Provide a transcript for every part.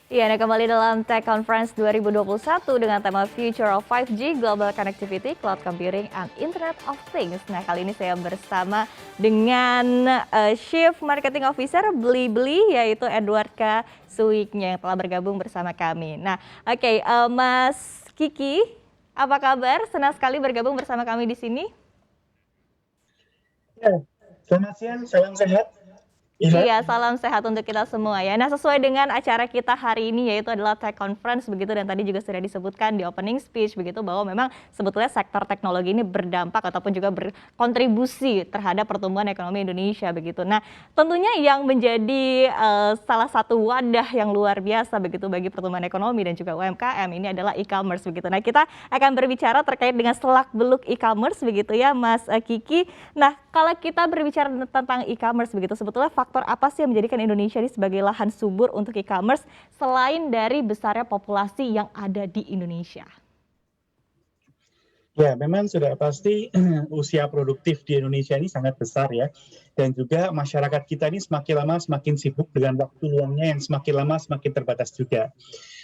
Iya, nah kembali dalam Tech Conference 2021 dengan tema Future of 5G, Global Connectivity, Cloud Computing, and Internet of Things. Nah, kali ini saya bersama dengan Chief Marketing Officer Blibli, yaitu Edward K. Suiknya yang telah bergabung bersama kami. Nah, oke, Mas Kiki, apa kabar? Senang sekali bergabung bersama kami di sini. Ya, selamat siang, salam sehat, Iva. Iya, salam sehat untuk kita semua ya. Nah, sesuai dengan acara kita hari ini yaitu adalah Tech Conference begitu, dan tadi juga sudah disebutkan di opening speech begitu bahwa memang sebetulnya sektor teknologi ini berdampak ataupun juga berkontribusi terhadap pertumbuhan ekonomi Indonesia begitu. Nah, tentunya yang menjadi salah satu wadah yang luar biasa begitu bagi pertumbuhan ekonomi dan juga UMKM ini adalah e-commerce begitu. Nah, kita akan berbicara terkait dengan selak-beluk e-commerce begitu ya, Mas Kiki. Nah, kalau kita berbicara tentang e-commerce begitu, sebetulnya faktor apa sih yang menjadikan Indonesia ini sebagai lahan subur untuk e-commerce selain dari besarnya populasi yang ada di Indonesia? Ya, memang sudah pasti usia produktif di Indonesia ini sangat besar ya. Dan juga masyarakat kita ini semakin lama semakin sibuk dengan waktu luangnya yang semakin lama semakin terbatas juga.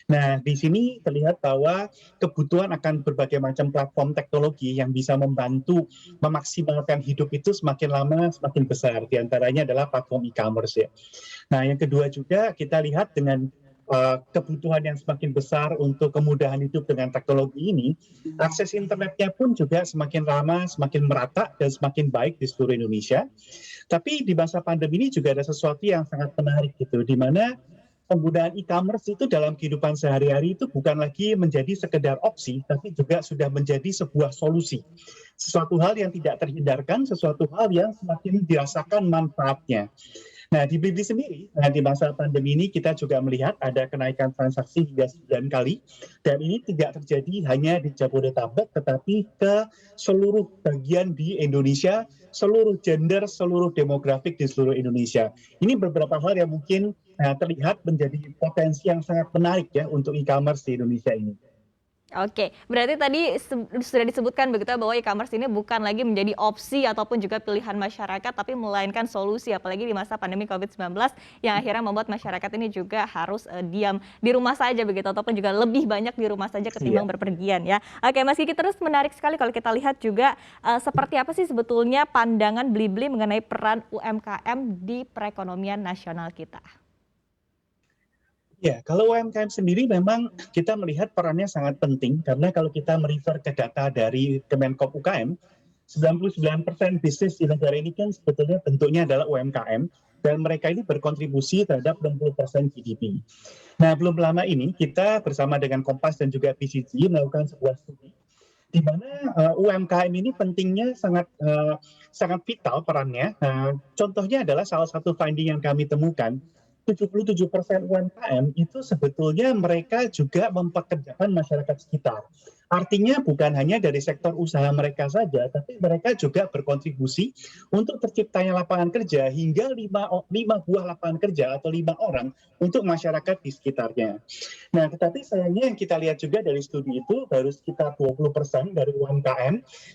Nah, di sini terlihat bahwa kebutuhan akan berbagai macam platform teknologi yang bisa membantu memaksimalkan hidup itu semakin lama semakin besar. Di antaranya adalah platform e-commerce ya. Nah, yang kedua juga kita lihat dengan kebutuhan yang semakin besar untuk kemudahan hidup dengan teknologi ini, akses internetnya pun juga semakin lama semakin merata dan semakin baik di seluruh Indonesia. Tapi di masa pandemi ini juga ada sesuatu yang sangat menarik gitu, di mana penggunaan e-commerce itu dalam kehidupan sehari-hari itu bukan lagi menjadi sekedar opsi, tapi juga sudah menjadi sebuah solusi. Sesuatu hal yang tidak terhindarkan, sesuatu hal yang semakin dirasakan manfaatnya. Nah, di Blibli sendiri, di masa pandemi ini kita juga melihat ada kenaikan transaksi hingga 9 kali, dan ini tidak terjadi hanya di Jabodetabek, tetapi ke seluruh bagian di Indonesia, seluruh gender, seluruh demografik di seluruh Indonesia. Ini beberapa hal yang mungkin terlihat menjadi potensi yang sangat menarik ya untuk e-commerce di Indonesia ini. Oke, berarti tadi sudah disebutkan begitu ya bahwa e-commerce ini bukan lagi menjadi opsi ataupun juga pilihan masyarakat, tapi melainkan solusi, apalagi di masa pandemi COVID-19 yang akhirnya membuat masyarakat ini juga harus diam di rumah saja begitu, ataupun juga lebih banyak di rumah saja ketimbang Iya. berpergian ya. Oke, Mas Kiki, terus menarik sekali kalau kita lihat juga seperti apa sih sebetulnya pandangan Blibli mengenai peran UMKM di perekonomian nasional kita? Ya, kalau UMKM sendiri memang kita melihat perannya sangat penting karena kalau kita merefer ke data dari Kemenkop UKM, 99% bisnis di negara ini kan sebetulnya bentuknya adalah UMKM dan mereka ini berkontribusi terhadap 60% GDP. Nah, belum lama ini kita bersama dengan Kompas dan juga BCG melakukan sebuah studi di mana UMKM ini pentingnya sangat vital perannya. Contohnya adalah salah satu finding yang kami temukan, 77% UMKM itu sebetulnya mereka juga mempekerjakan masyarakat sekitar. Artinya bukan hanya dari sektor usaha mereka saja, tapi mereka juga berkontribusi untuk terciptanya lapangan kerja hingga 5 buah lapangan kerja atau 5 orang untuk masyarakat di sekitarnya. Nah, tetapi sayangnya yang kita lihat juga dari studi itu baru sekitar 20% dari UMKM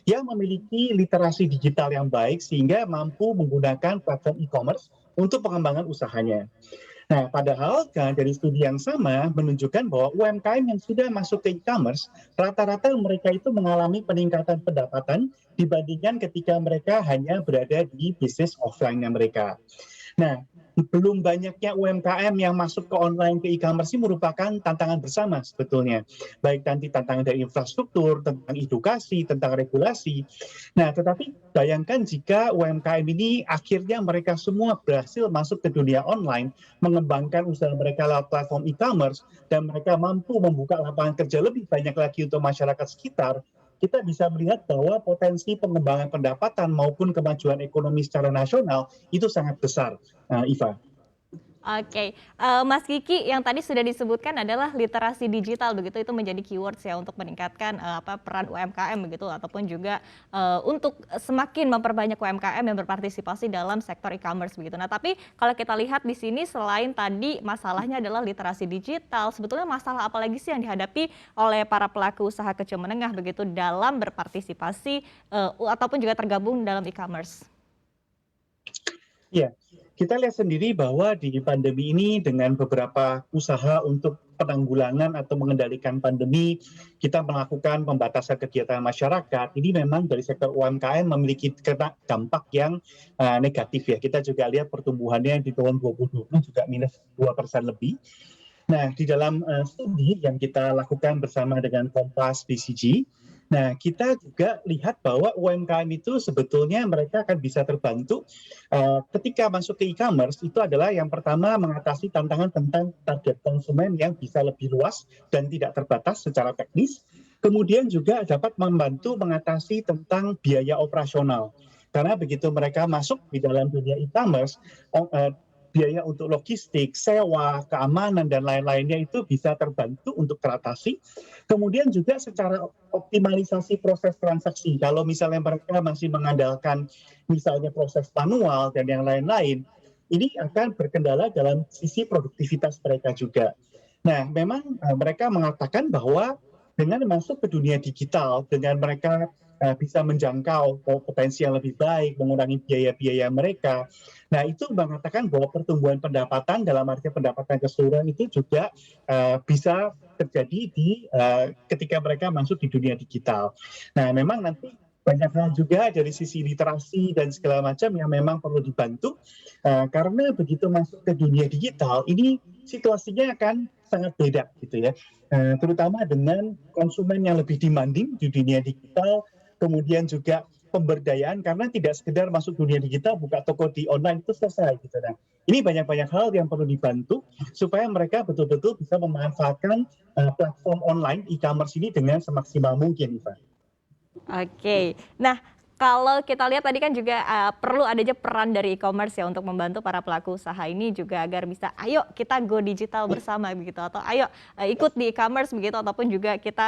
yang memiliki literasi digital yang baik sehingga mampu menggunakan platform e-commerce untuk pengembangan usahanya. Nah, padahal dari studi yang sama menunjukkan bahwa UMKM yang sudah masuk ke e-commerce, rata-rata mereka itu mengalami peningkatan pendapatan dibandingkan ketika mereka hanya berada di bisnis offline-nya mereka. Nah, belum banyaknya UMKM yang masuk ke online ke e-commerce ini merupakan tantangan bersama sebetulnya. Baik nanti tantangan dari infrastruktur, tentang edukasi, tentang regulasi. Nah, tetapi bayangkan jika UMKM ini akhirnya mereka semua berhasil masuk ke dunia online, mengembangkan usaha mereka lewat platform e-commerce, dan mereka mampu membuka lapangan kerja lebih banyak lagi untuk masyarakat sekitar, kita bisa melihat bahwa potensi pengembangan pendapatan maupun kemajuan ekonomi secara nasional itu sangat besar, Iva. Oke, Mas Kiki, yang tadi sudah disebutkan adalah literasi digital begitu, itu menjadi keywords ya untuk meningkatkan peran UMKM begitu, ataupun juga untuk semakin memperbanyak UMKM yang berpartisipasi dalam sektor e-commerce begitu. Nah, tapi kalau kita lihat di sini selain tadi masalahnya adalah literasi digital, sebetulnya masalah apa lagi sih yang dihadapi oleh para pelaku usaha kecil menengah begitu dalam berpartisipasi ataupun juga tergabung dalam e-commerce? Ya, Kita lihat sendiri bahwa di pandemi ini dengan beberapa usaha untuk penanggulangan atau mengendalikan pandemi, kita melakukan pembatasan kegiatan masyarakat. Ini memang dari sektor UMKM memiliki kena dampak yang negatif ya. Kita juga lihat pertumbuhannya di tahun 2020 juga minus 2% lebih. Nah, di dalam studi yang kita lakukan bersama dengan Kompas BCG, nah kita juga lihat bahwa UMKM itu sebetulnya mereka akan bisa terbantu ketika masuk ke e-commerce itu adalah yang pertama mengatasi tantangan tentang target konsumen yang bisa lebih luas dan tidak terbatas secara teknis. Kemudian juga dapat membantu mengatasi tentang biaya operasional. Karena begitu mereka masuk di dalam dunia e-commerce, biaya untuk logistik, sewa, keamanan, dan lain-lainnya itu bisa terbantu untuk teratasi. Kemudian juga secara optimalisasi proses transaksi. Kalau misalnya mereka masih mengandalkan misalnya proses manual dan yang lain-lain, ini akan berkendala dalam sisi produktivitas mereka juga. Nah, memang mereka mengatakan bahwa dengan masuk ke dunia digital, dengan mereka bisa menjangkau potensi yang lebih baik, mengurangi biaya-biaya mereka. Nah, itu mengatakan bahwa pertumbuhan pendapatan dalam arti pendapatan keseluruhan itu juga bisa terjadi ketika mereka masuk di dunia digital. Nah, memang nanti banyak hal juga dari sisi literasi dan segala macam yang memang perlu dibantu karena begitu masuk ke dunia digital ini situasinya akan sangat beda gitu ya, terutama dengan konsumen yang lebih demanding di dunia digital, kemudian juga pemberdayaan karena tidak sekedar masuk dunia digital buka toko di online itu selesai gitu. Nah, ini banyak-banyak hal yang perlu dibantu supaya mereka betul-betul bisa memanfaatkan platform online e-commerce ini dengan semaksimal mungkin, Ivan. Oke. Nah, kalau kita lihat tadi kan juga perlu adanya peran dari e-commerce ya untuk membantu para pelaku usaha ini juga agar bisa ayo kita go digital bersama begitu atau ayo ikut di e-commerce begitu ataupun juga kita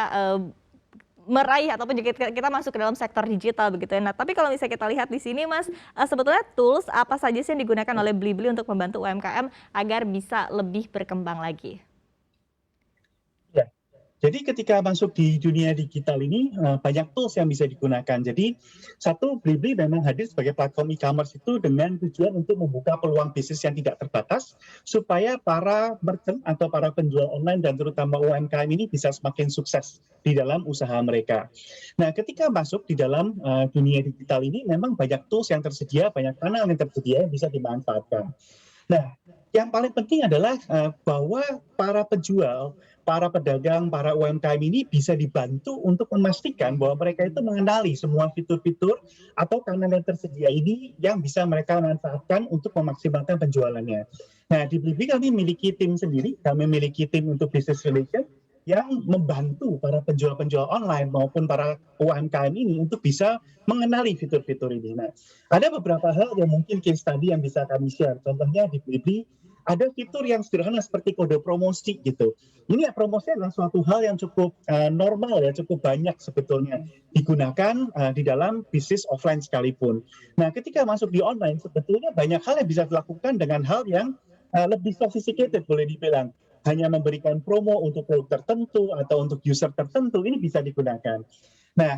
meraih ataupun juga kita masuk ke dalam sektor digital begitu ya. Nah, tapi kalau misalnya kita lihat di sini Mas, sebetulnya tools apa saja sih yang digunakan oleh Blibli untuk membantu UMKM agar bisa lebih berkembang lagi? Ya. Jadi ketika masuk di dunia digital ini banyak tools yang bisa digunakan. Jadi satu, Blibli memang hadir sebagai platform e-commerce itu dengan tujuan untuk membuka peluang bisnis yang tidak terbatas supaya para merchant atau para penjual online dan terutama UMKM ini bisa semakin sukses di dalam usaha mereka. Nah, ketika masuk di dalam dunia digital ini memang banyak tools yang tersedia, banyak kanal yang tersedia yang bisa dimanfaatkan. Nah, yang paling penting adalah bahwa para penjual, para pedagang, para UMKM ini bisa dibantu untuk memastikan bahwa mereka itu mengenali semua fitur-fitur atau kanal yang tersedia ini yang bisa mereka manfaatkan untuk memaksimalkan penjualannya. Nah, di Blibli kami memiliki tim sendiri, kami memiliki tim untuk business relation yang membantu para penjual-penjual online maupun para UMKM ini untuk bisa mengenali fitur-fitur ini. Nah, ada beberapa hal yang mungkin case study yang bisa kami share. Contohnya di Blibli ada fitur yang sederhana seperti kode promosi gitu. Ini ya promosi adalah suatu hal yang cukup normal ya, cukup banyak sebetulnya digunakan di dalam bisnis offline sekalipun. Nah, ketika masuk di online sebetulnya banyak hal yang bisa dilakukan dengan hal yang lebih sophisticated boleh dibilang. Hanya memberikan promo untuk produk tertentu atau untuk user tertentu ini bisa digunakan. Nah,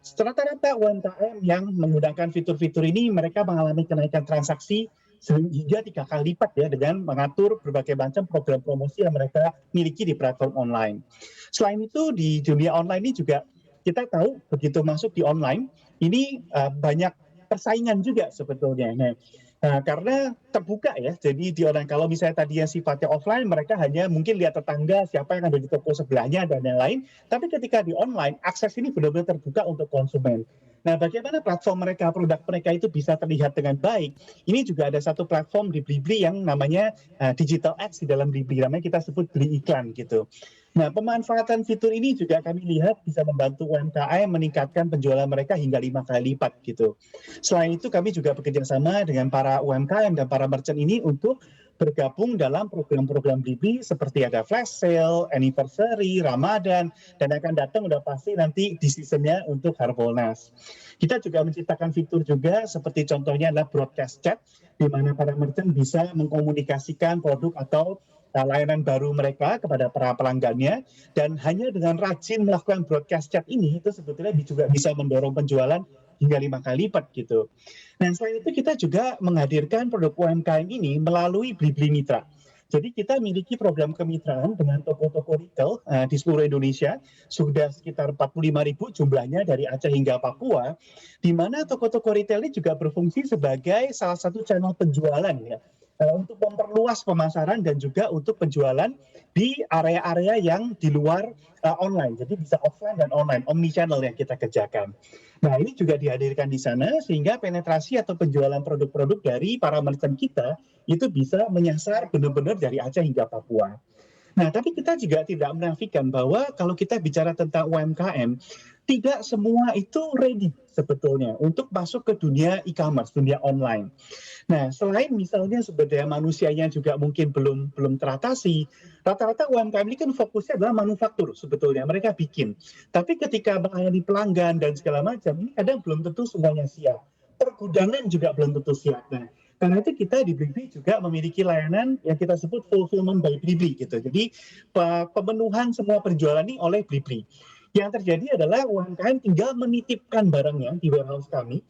rata-rata UMKM yang menggunakan fitur-fitur ini mereka mengalami kenaikan transaksi hingga 3 kali lipat ya dengan mengatur berbagai macam program promosi yang mereka miliki di platform online. Selain itu di dunia online ini juga kita tahu begitu masuk di online ini banyak persaingan juga sebetulnya. Nah, karena terbuka ya, jadi di online kalau misalnya tadi yang sifatnya offline mereka hanya mungkin lihat tetangga siapa yang ada di toko sebelahnya dan yang lain, tapi ketika di online akses ini benar-benar terbuka untuk konsumen. Nah, bagaimana platform mereka, produk mereka itu bisa terlihat dengan baik? Ini juga ada satu platform di Blibli yang namanya Digital Ads di dalam Blibli, namanya kita sebut beli iklan gitu. Nah, pemanfaatan fitur ini juga kami lihat bisa membantu UMKM meningkatkan penjualan mereka hingga 5 kali lipat gitu. Selain itu kami juga bekerja sama dengan para UMKM dan para merchant ini untuk bergabung dalam program-program Blibli seperti ada flash sale, anniversary, Ramadan, dan akan datang udah pasti nanti di seasonnya untuk Harbolnas. Kita juga menciptakan fitur juga seperti contohnya adalah broadcast chat, di mana para merchant bisa mengkomunikasikan produk atau layanan baru mereka kepada para pelanggannya, dan hanya dengan rajin melakukan broadcast chat ini itu sebetulnya juga bisa mendorong penjualan hingga 5 kali lipat gitu. Nah, selain itu kita juga menghadirkan produk UMKM ini melalui Blibli Mitra. Jadi kita miliki program kemitraan dengan toko-toko retail di seluruh Indonesia, sudah sekitar 45.000 jumlahnya dari Aceh hingga Papua, di mana toko-toko retail ini juga berfungsi sebagai salah satu channel penjualan ya, untuk memperluas pemasaran dan juga untuk penjualan di area-area yang di luar online. Jadi bisa offline dan online, omni channel yang kita kerjakan. Nah, ini juga dihadirkan di sana sehingga penetrasi atau penjualan produk-produk dari para merchant kita itu bisa menyasar benar-benar dari Aceh hingga Papua. Nah, tapi kita juga tidak menafikan bahwa kalau kita bicara tentang UMKM, tidak semua itu ready sebetulnya untuk masuk ke dunia e-commerce, dunia online. Nah, selain misalnya sumber daya manusianya juga mungkin belum teratasi, rata-rata UMKM ini kan fokusnya adalah manufaktur sebetulnya, mereka bikin. Tapi ketika melayani pelanggan dan segala macam, ini kadang belum tentu semuanya siap. Pergudangan juga belum tentu siap. Nah, karena itu kita di Blibli juga memiliki layanan yang kita sebut fulfillment by Blibli gitu. Jadi pemenuhan semua penjualan ini oleh Blibli. Yang terjadi adalah UMKM tinggal menitipkan barangnya di warehouse kami.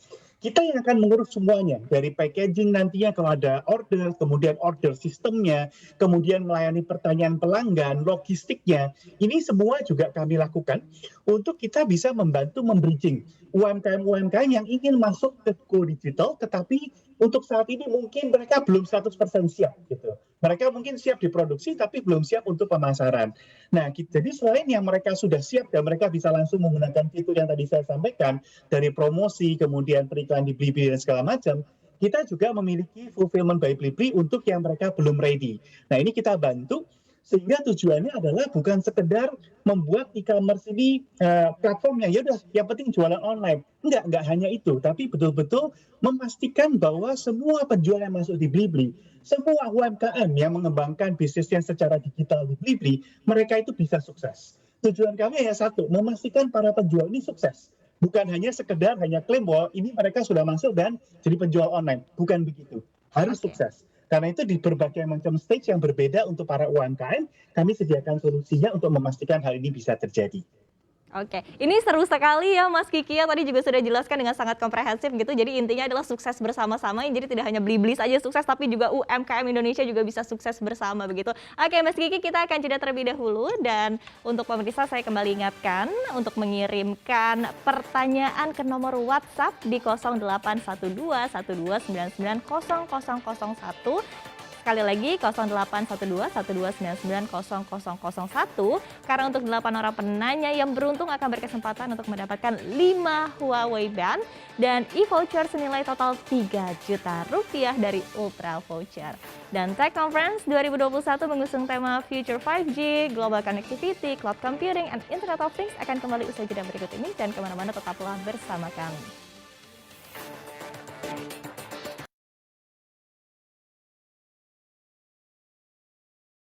Kita yang akan mengurus semuanya, dari packaging nantinya kalau ada order, kemudian order sistemnya, kemudian melayani pertanyaan pelanggan, logistiknya. Ini semua juga kami lakukan untuk kita bisa membantu membridging UMKM-UMKM yang ingin masuk ke go digital, tetapi untuk saat ini mungkin mereka belum 100% siap gitu. Mereka mungkin siap diproduksi tapi belum siap untuk pemasaran. Nah, jadi selain yang mereka sudah siap dan mereka bisa langsung menggunakan fitur yang tadi saya sampaikan, dari promosi, kemudian periklan di Blibli dan segala macam, kita juga memiliki fulfillment by Blibli untuk yang mereka belum ready. Nah, ini kita bantu sehingga tujuannya adalah bukan sekedar membuat e-commerce ini platformnya ya udah yang penting jualan online. Enggak hanya itu, tapi betul-betul memastikan bahwa semua penjual yang masuk di Blibli, semua UMKM yang mengembangkan bisnisnya secara digital di Blibli, mereka itu bisa sukses. Tujuan kami hanya satu, memastikan para penjual ini sukses. Bukan hanya sekedar hanya klaim bahwa ini mereka sudah masuk dan jadi penjual online. Bukan begitu. Harus sukses. Karena itu di berbagai macam stage yang berbeda untuk para UMKM, kami sediakan solusinya untuk memastikan hal ini bisa terjadi. Oke, ini seru sekali ya Mas Kiki ya, tadi juga sudah jelaskan dengan sangat komprehensif gitu, jadi intinya adalah sukses bersama-sama, jadi tidak hanya Blibli saja sukses, tapi juga UMKM Indonesia juga bisa sukses bersama begitu. Oke Mas Kiki, kita akan jeda terlebih dahulu, dan untuk pemirsa saya kembali ingatkan untuk mengirimkan pertanyaan ke nomor WhatsApp di 0812 1299 0001. Sekali lagi 0812 1299 0001, karena untuk 8 orang penanya yang beruntung akan berkesempatan untuk mendapatkan 5 Huawei Band dan e-voucher senilai total 3 juta rupiah dari Ultra Voucher. Dan Tech Conference 2021 mengusung tema Future 5G, Global Connectivity, Cloud Computing, and Internet of Things akan kembali usai jeda berikut ini, dan kemana-mana tetaplah bersama kami.